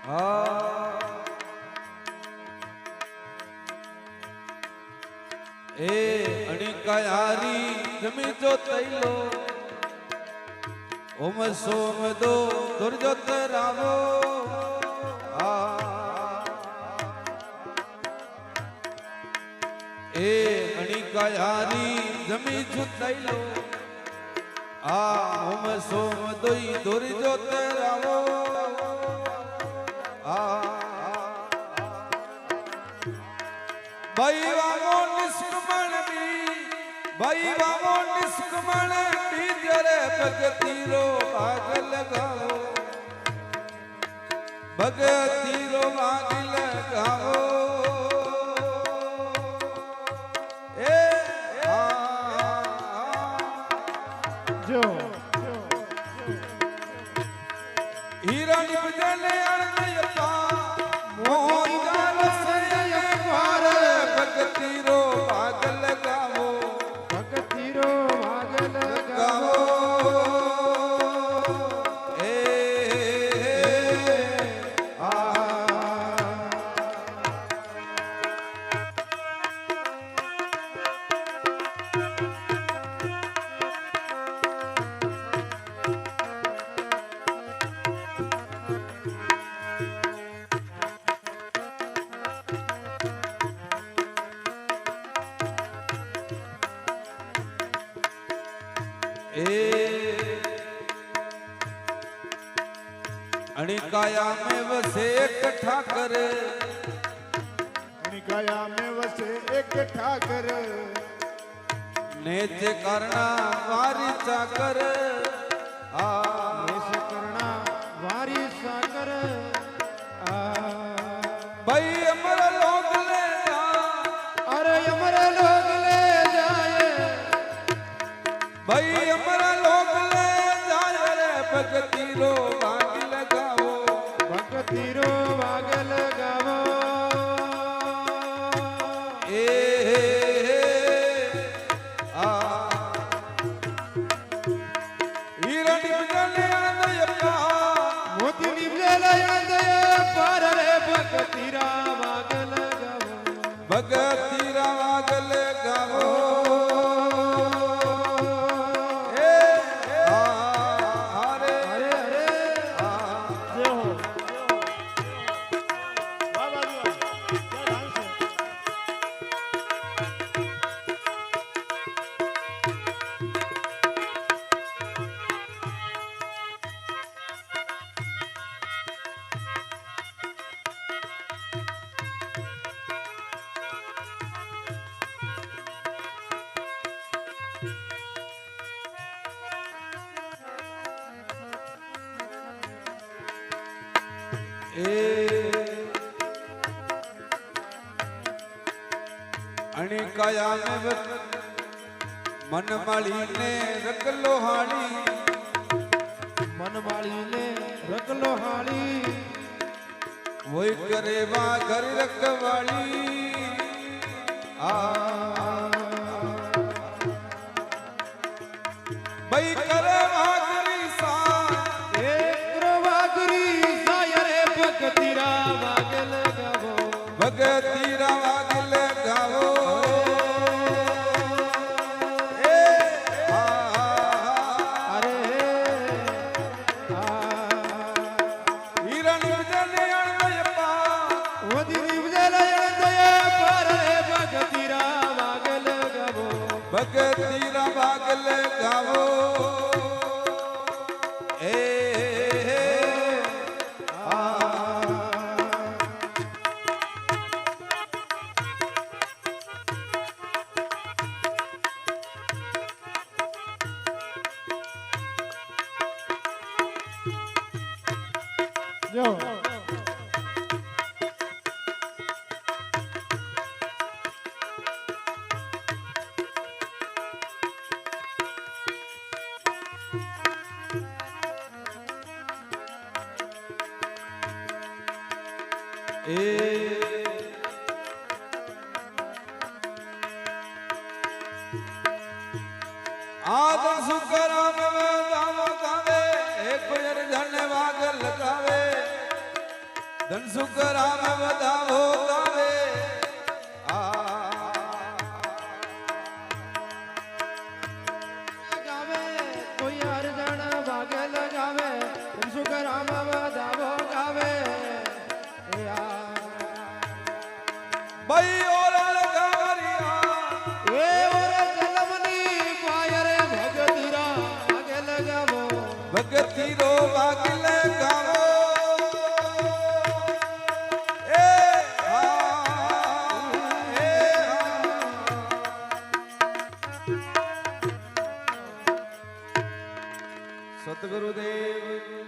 હા એ અણિકાયારી જમી જો તૈલો ઓમ સોમ દો દુર્જોત રાવો એ અણિકાયારી જમી જો તૈલો ઓમ સોમ દોઈ દુર્જોત રાવો ભાઈ વામો નિષ્કમણ બી ભાઈ વામો નિષ્કમણ બી જરે ભગતીરો ભાગ લગાવો ભગતીરો ભાગ લગાવો એ જો હીરા નિપજને અણયતા મોહન ગાલ સય પાર ભગતીરો ભાગ લગાવો ભગતીરો ભાગ લગાવો એ अणिकाया में वसे एक ठाकर अणिकाया में वसे एक ठाकर नेच करना वारी चाकर नेच करना वारी साकर भाई अमर लोग ले जा अरे अमर लोग ले जाए भाई अमर लोग ले जाए रे भगतीरो भाग लगाओ भगतीरो भाग लगाओ ए हीरा निपजने अनदयपा मोती निपजले अनदय पर रे भगतीरा भाग लगाओ भगतीरा भाग लगाओ अणिकाया में मन माली ने रखलो हाड़ी मन माली ने रखलो हाड़ी वही करे वा घर रखवाली भाई करे वागरी सा भगतीरा भाग लगावो भगतीरा भाग लगावो अरे हीरा निपजने अणदयपा मोती निपजले अनदय पर रे भगतीरा भाग लगावो भगतीरा भाग लगावो जो आदर सुकराम दामो गावे एक जन वाग लगावे ધનસુખ રામ વધાવો ગાવે ગાવે કોઈ અરજણ ભાગે લગાવે સુખ રામ વધાવો ગાવે ભાઈ ઓરલ ગાવરિયા એ ઓરે જલમની પાય રે ભગતીરા ભાગે લગાવો ભગતી રો વાગલે ગાવો સતગુરુદેવ